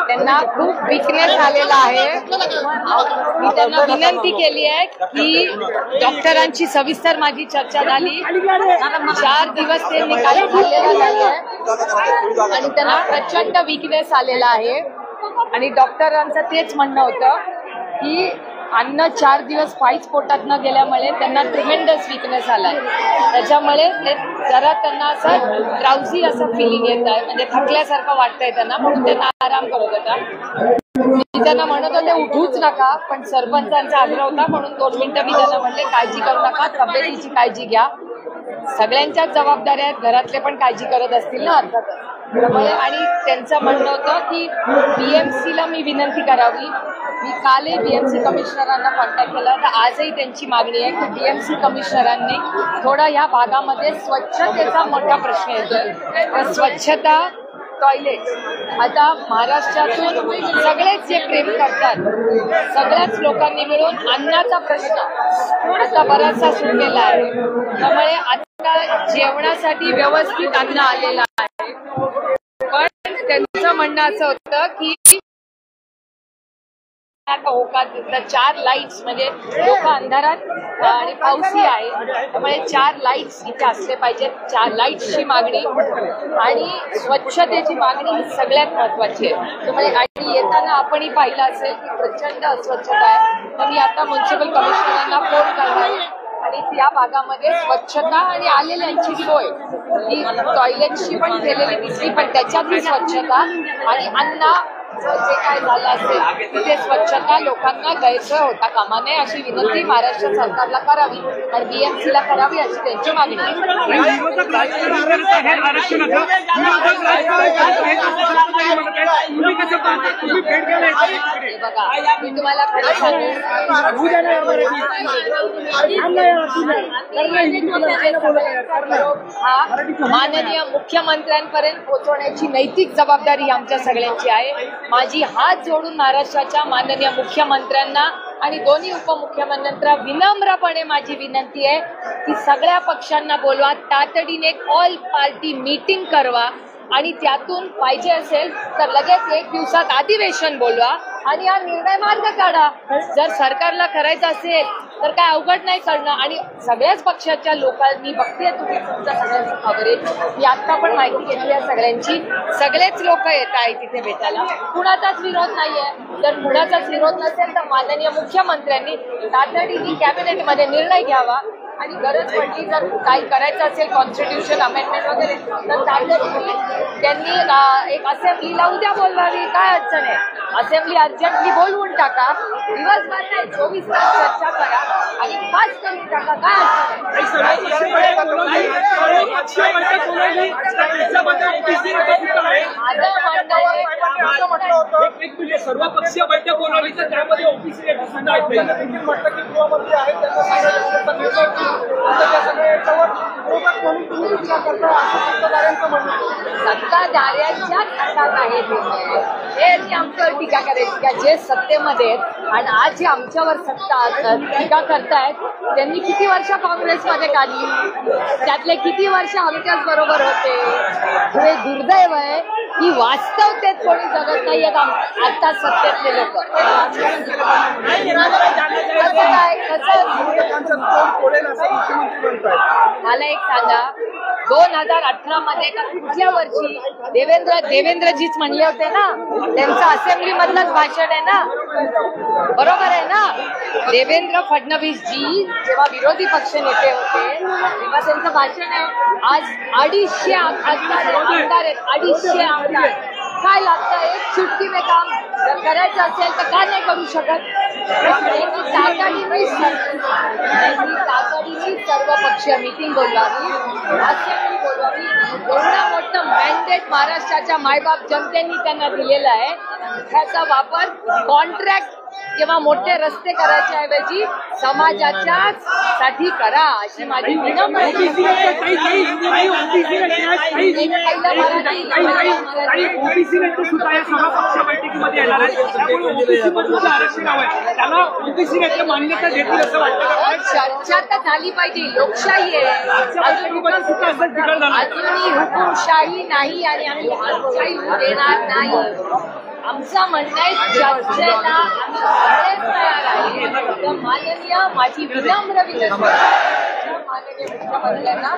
त्यांना खूप विकनेस आलेला आहे। मी त्यांना विनंती केली आहे की डॉक्टरांची सविस्तर माझी चर्चा झाली। 4 दिवस ते निकाल खाल्लेला नाहीये आणि त्यांना प्रचंड विकनेस आलेला आहे आणि डॉक्टरांचं तेच म्हणणं होतं की अन्न 4 दिवस काहीच पोटात न गेल्यामुळे त्यांना ट्रिमेंडस विकनेस आलाय। त्याच्यामुळे ते जरा त्यांना असं ड्राउझी असं फिलिंग येत आहे, म्हणजे थकल्यासारखं वाटतंय त्यांना, म्हणून त्यांना आराम करत होता। मी त्यांना म्हणत होते उठूच नका, पण सरपंचांचा आग्रह होता म्हणून 2 मिनिटं मी त्यांना म्हणले काळजी करू नका, तब्येतीची काळजी घ्या। सगळ्यांच्याच जबाबदाऱ्या आहेत, घरातले पण काळजी करत असतील ना अर्थातच। त्यामुळे आणि त्यांचं म्हणणं होतं की बीएमसीला मी विनंती करावी। मी कालही बीएमसी कमिशनरांना कॉन्टॅक्ट केला, तर आजही त्यांची मागणी आहे की बीएमसी कमिशनरांनी थोडा या भागामध्ये स्वच्छतेचा मोठा प्रश्न येतोय। स्वच्छता, टॉयलेट, आता महाराष्ट्रातून सगळेच जे प्रेम करतात सगळ्याच लोकांनी मिळून अन्नाचा प्रश्न आता बराचसा सुटलेला आहे। त्यामुळे आता जेवणासाठी व्यवस्थित अन्न आलेलं आहे, पण त्यांचं म्हणणं असं होतं की होकार 4 लाईट्स, म्हणजे लोक अंधारात आणि पाऊसही आहे त्यामुळे 4 लाईट्स इथे असले पाहिजेत। 4 लाईट्सची मागणी आणि स्वच्छतेची मागणी ही सगळ्यात महत्वाची आहे। त्यामुळे आणि येताना आपणही पाहिलं असेल की प्रचंड अस्वच्छता आहे, तर मी आता म्युन्सिपल कमिशनरांना फोन करणार आहे आणि त्या भागामध्ये स्वच्छता आणि आलेल्यांची सोय ही टॉयलेटची पण केलेली दिसली, पण त्याच्यातही स्वच्छता आणि अन्न जे काय झालं असेल तिथे स्वच्छता लोकांना गैरसोय होता कामा नये अशी विनंती महाराष्ट्र सरकारला करावी आणि बीएमसीला करावी अशी त्यांची मागणी आहे। बघा मी तुम्हाला खरं सांगेन, हा माननीय मुख्यमंत्र्यांपर्यंत पोहोचवण्याची नैतिक जबाबदारी आमच्या सगळ्यांची आहे। माझी हात जोडून महाराष्ट्राच्या माननीय मुख्यमंत्र्यांना आणि दोन्ही उपमुख्यमंत्र्यांना विनम्रपणे माझी विनंती आहे की सगळ्या पक्षांना बोलवा, तातडीने ऑल पार्टी मीटिंग करवा आणि त्यातून पाहिजे असेल तर लगेच 1 दिवसात अधिवेशन बोलवा आणि हा निर्णय मार्ग काढा। जर सरकारला करायचं असेल तर काय अवघड नाही करणं आणि सगळ्याच पक्षाच्या लोकांनी बघते तुम्ही तुमच्या सगळ्यांचं कव्हरेज, मी आता पण माहिती घेतली आहे सगळ्यांची, सगळेच लोक येत आहेत तिथे भेटायला, कुणाचाच विरोध नाहीये। जर कुणाचाच विरोध नसेल तर माननीय मुख्यमंत्र्यांनी तातडीने कॅबिनेटमध्ये निर्णय घ्यावा आणि गरज पडली जर काही करायचं असेल कॉन्स्टिट्यूशन अमेंडमेंट वगैरे तर तातडीने त्यांनी एक असेंब्लीला उद्या बोलवावी, काय अडचण आहे। असेंब्ली अर्जंटली बोलवून टाका, दिवसभर नाही 24 तास चर्चा करा आणि पास करून टाका, काय अडचण आहे। सर्व पक्षीय बैठक बोलावली तर त्यामध्ये ओबीसी सत्ताधाऱ्यांच्या हातात आहे हे आमच्यावर टीका करायची का जे सत्तेमध्ये आहेत आणि आज जे आमच्यावर सत्ता टीका करतायत त्यांनी किती वर्ष काँग्रेसमध्ये काढली, त्यातले किती वर्ष आमच्याच बरोबर होते। हे दुर्दैव आहे की वास्तवतेत कोणी जगत नाहीयेत आता सत्तेतले लोक। मला एक सांगा, 2018 मध्ये का कुठल्या वर्षी देवेंद्रजीच म्हणले होते ना, त्यांचं असेंब्ली मधलंच भाषण आहे ना, बरोबर आहे ना। देवेंद्र फडणवीस जी जेव्हा विरोधी पक्ष नेते होते तेव्हा त्यांचं भाषण आहे। आज 250 आमदार आहेत, 250 आमदार, काय लागतं एक चुटकी में काम जर करायचं असेल तर का नाही करू शकत। तातडीने सर्व पक्षीय मीटिंग बोलवावी, असेंब्ली बोलवावी। एवढं मोठं मॅन्डेट महाराष्ट्राच्या मायबाप जनतेने त्यांना दिलेलं आहे, त्याचा वापर कॉन्ट्रॅक्ट किंवा मोठे रस्ते करायच्या ऐवजी समाजाच्याच साठी करा अशी माझी विनम्र ओबीसी नेते सुद्धा या सर्वपक्षीय बैठकीमध्ये येणार आहेत. त्यामुळे ओबीसी मधलं आरक्षण हवंय त्याला ओबीसी नेते मान्यता देतील असं वाटतं. चर्चा तर झाली पाहिजे. लोकशाही आहे, अजूनही हुकुमशाही नाही आणि आम्ही लोकशाही देणार नाही. आमचं म्हणणं आहे चर्चेला आम्ही सगळेच तयार आहे. तर माननीय माझी विनम्र विनंती माननीय मुख्यमंत्र्यांना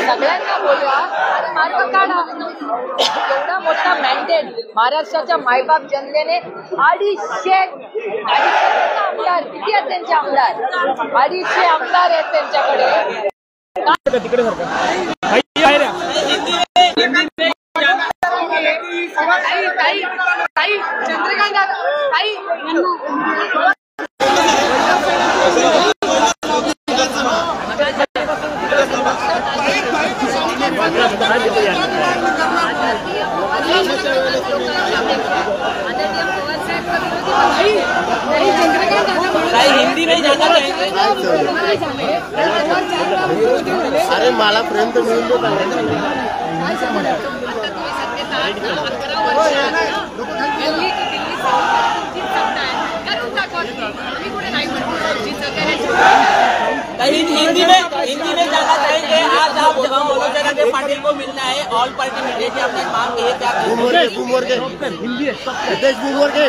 सगळ्यांना बोलवा आणि मार्ग काढा. एवढा मोठा मॅन्डेट महाराष्ट्राच्या मायबाप जनतेने 250 आमदार किती आहेत त्यांचे आमदार 250 आमदार आहेत त्यांच्याकडे. तिकडे चंद्रकांत हिंदी नहीं जाता अरे मला पर्यंत मिळून देत हिंदी में जाना चाहेंगे। आज आप मनोज जरांगे पाटिल को मिलना है ऑल पार्टी मीटिंग की आपने मांग की है क्या? हिंदी हितेश बुमोरगे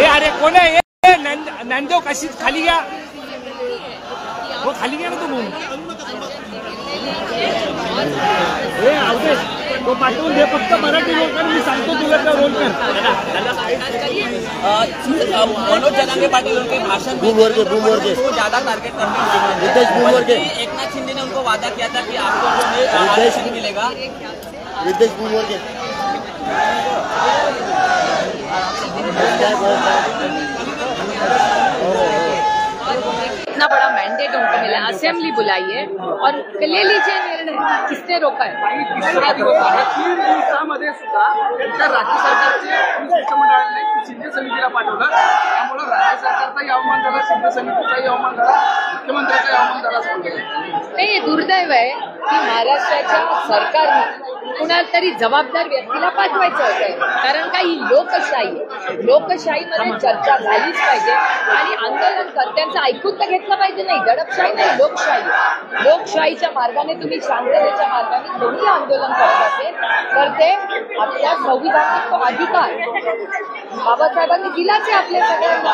अरे कोण आहे नंदो कशी खाली घ्या हो खाली घ्या ना तुम्ही तो पाठवून दे फक्त मराठी लोकांना मी सांगतो तुला त्या रोल कर. मनोज जरांगे पाटिल उनके भाषण बुमोरगे को ज्यादा टारगेट करते हैं। हितेश बुमोरगे एकनाथ शिंदे ने उनको वादा किया था कि आपको जो है आरक्षण मिलेगा। हितेश बुमोरगे इतना बड़ा मैंडेट उनको मिला, असेंबली बुलाई है और ले लीजिए निर्णय. किसने रोका है? तिसरा दिवस आहे. 3 दिवसामध्ये सुद्धा त्या राज्य सरकारचे शिष्टमंडळाने शिंदे समितीला पाठवलं. त्यामुळे राज्य सरकारचाही अवमान झाला, शिंदे समितीचाही अवमान झाला, मुख्यमंत्र्याचाही अवमान झाला असं म्हणतात. नाही, हे दुर्दैव आहे की महाराष्ट्राच्या सरकारने कुणाला तरी जबाबदार व्यक्तीला पाठवायचं होतं. कारण का ही लोकशाही आहे. लोकशाहीमध्ये चर्चा झालीच पाहिजे आणि आंदोलनकर्त्यांचं ऐकून तर घेतलं पाहिजे. नाही दडपशाही नाही, लोकशाही. लोकशाहीच्या मार्गाने तुम्ही शांततेच्या मार्गाने कोणी आंदोलन करत असेल तर ते आपल्या संविधानिक तो अधिकार बाबासाहेबांनी दिलाच आहे आपल्या सगळ्यांना.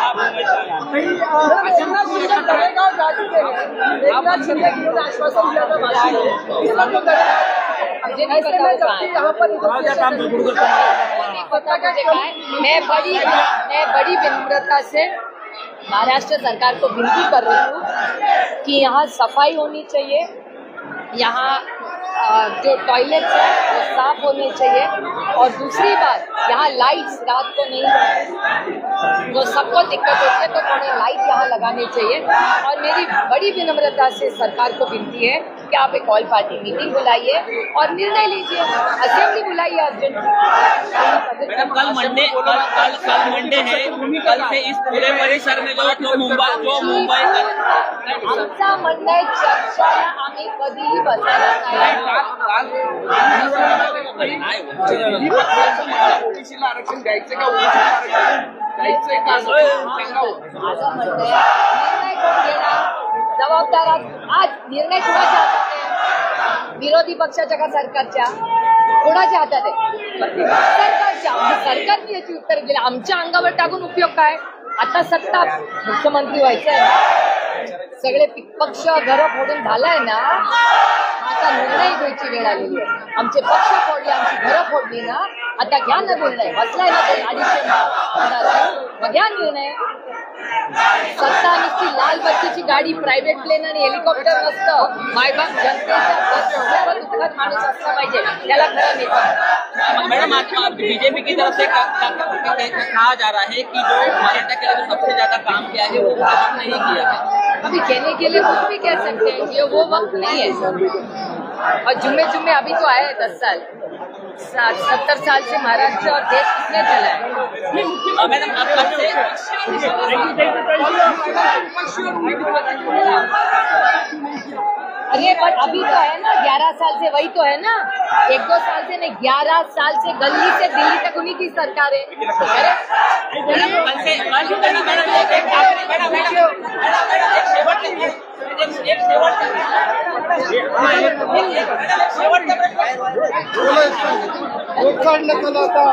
आश्वासन मैं बड़ी विनम्रता से महाराष्ट्र सरकार को विनती कर रही हूँ कि यहाँ सफाई होनी चाहिए, यहाँ जो टॉयलेट्स है वो साफ होने चाहिए और दूसरी बात यहाँ लाइट्स रात को नहीं, जो सबको दिक्कत होती है तो थोड़े लाइट यहाँ लगाने चाहिए. और मेरी बड़ी विनम्रता से सरकार को विनती है कि आप एक ऑल पार्टी मीटिंग बुलाइए और निर्णय लीजिए. असेंबली बुलाइए अर्जेंट. कल मंडे है, कल से इस पूरे परिसर में जो मुंबई आमचा म्हणणं आहे चर्चाला आम्ही कधीही बसायला नाही. ओबीसीला आरक्षण द्यायचं का ओबीसीला आरक्षण द्यायचंय का माझं म्हणणं आहे निर्णय कोण घेणार? जबाबदार आज निर्णय कुणाच्या हातात आहे? विरोधी पक्षाच्या का सरकारच्या? कुणाच्या हातात आहे? सरकारच्या. सरकारने याची उत्तर दिली. आमच्या अंगावर टाकून उपयोग काय? आता सत्ता मुख्यमंत्री व्हायचं आहे, सगळे पक्ष घरं फोडून झालाय ना, आता निर्णय घ्यायची वेळ आलेली आहे. आमचे पक्ष फोडले, आमची घरं फोडली ना, आता घ्या ना निर्णय. बसलाय ना ते 250 मग घ्या निर्णय. सत्ता नुसती लाल बत्तीची गाडी, प्रायव्हेट प्लेन आणि हेलिकॉप्टर नसतं. मायबाप जनतेच्या दुःखात माणूस असला पाहिजे, त्याला खरं नेता. मैडम बीजेपी की तरफ से कहा जा रहा है कि जो मराठा के लिए जो सबसे ज्यादा काम किया है वो भाजपा ने ही किया है. अभी कहने के लिए कुछ भी कह सकते हैं, ये वो वक्त नहीं है. और जुम्मे जुम्मे अभी तो आए 10 साल 70 साल से महाराष्ट्र और देश किसने चला है? मैडम आप कब से अरे बट अभी तो है ना 11 साल से, वही तो है ना, 1-2 साल से नहीं, 11 साल से गली से दिल्ली तक उन्हीं की सरकार है। अरे मैडम कल से काढण्यात आला आता